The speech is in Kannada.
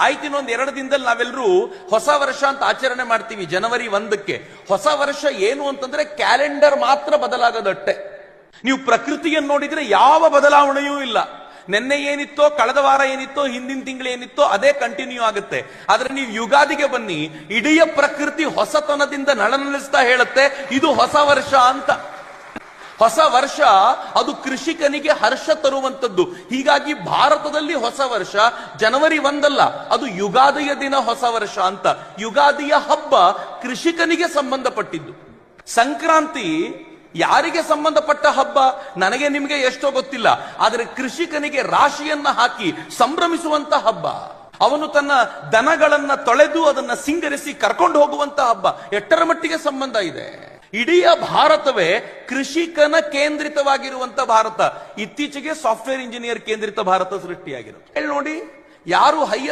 ಆಯ್ತು, ಇನ್ನೊಂದು 2 ದಿನದಲ್ಲಿ ನಾವೆಲ್ಲರೂ ಹೊಸ ವರ್ಷ ಅಂತ ಆಚರಣೆ ಮಾಡ್ತೀವಿ ಜನವರಿ 1ಕ್ಕೆ. ಹೊಸ ವರ್ಷ ಏನು ಅಂತಂದ್ರೆ ಕ್ಯಾಲೆಂಡರ್ ಮಾತ್ರ ಬದಲಾಗದಟ್ಟೆ. ನೀವು ಪ್ರಕೃತಿಯನ್ನು ನೋಡಿದ್ರೆ ಯಾವ ಬದಲಾವಣೆಯೂ ಇಲ್ಲ. ನಿನ್ನೆ ಏನಿತ್ತೋ, ಕಳೆದ ವಾರ ಏನಿತ್ತೋ, ಹಿಂದಿನ ತಿಂಗಳು ಏನಿತ್ತೋ ಅದೇ ಕಂಟಿನ್ಯೂ ಆಗುತ್ತೆ. ಆದ್ರೆ ನೀವು ಯುಗಾದಿಗೆ ಬನ್ನಿ, ಇಡೀ ಪ್ರಕೃತಿ ಹೊಸತನದಿಂದ ನಳನಳಿಸ್ತಾ ಹೇಳುತ್ತೆ ಇದು ಹೊಸ ವರ್ಷ ಅಂತ. ಹೊಸ ವರ್ಷ ಅದು ಕೃಷಿಕನಿಗೆ ಹರ್ಷ ತರುವಂತದ್ದು. ಹೀಗಾಗಿ ಭಾರತದಲ್ಲಿ ಹೊಸ ವರ್ಷ ಜನವರಿ 1 ಅದು ಯುಗಾದಿಯ ದಿನ ಹೊಸ ವರ್ಷ ಅಂತ. ಯುಗಾದಿಯ ಹಬ್ಬ ಕೃಷಿಕನಿಗೆ ಸಂಬಂಧಪಟ್ಟಿದ್ದು. ಸಂಕ್ರಾಂತಿ ಯಾರಿಗೆ ಸಂಬಂಧಪಟ್ಟ ಹಬ್ಬ ನನಗೆ ನಿಮಗೆ ಎಷ್ಟೋ ಗೊತ್ತಿಲ್ಲ, ಆದರೆ ಕೃಷಿಕನಿಗೆ ರಾಶಿಯನ್ನ ಹಾಕಿ ಸಂಭ್ರಮಿಸುವಂತ ಹಬ್ಬ. ಅವನು ತನ್ನ ದನಗಳನ್ನ ತೊಳೆದು ಅದನ್ನ ಸಿಂಗರಿಸಿ ಕರ್ಕೊಂಡು ಹೋಗುವಂತ ಹಬ್ಬ. ಎಷ್ಟರ ಮಟ್ಟಿಗೆ ಸಂಬಂಧ ಇದೆ. ಇಡೀ ಭಾರತವೇ ಕೃಷಿಕನ ಕೇಂದ್ರಿತವಾಗಿರುವಂತ ಭಾರತ. ಇತ್ತೀಚೆಗೆ ಸಾಫ್ಟ್ವೇರ್ ಇಂಜಿನಿಯರ್ ಕೇಂದ್ರಿತ ಭಾರತ ಸೃಷ್ಟಿಯಾಗಿರುತ್ತೆ. ನೋಡಿ, ಯಾರು ಹೈಯೆಸ್ಟ್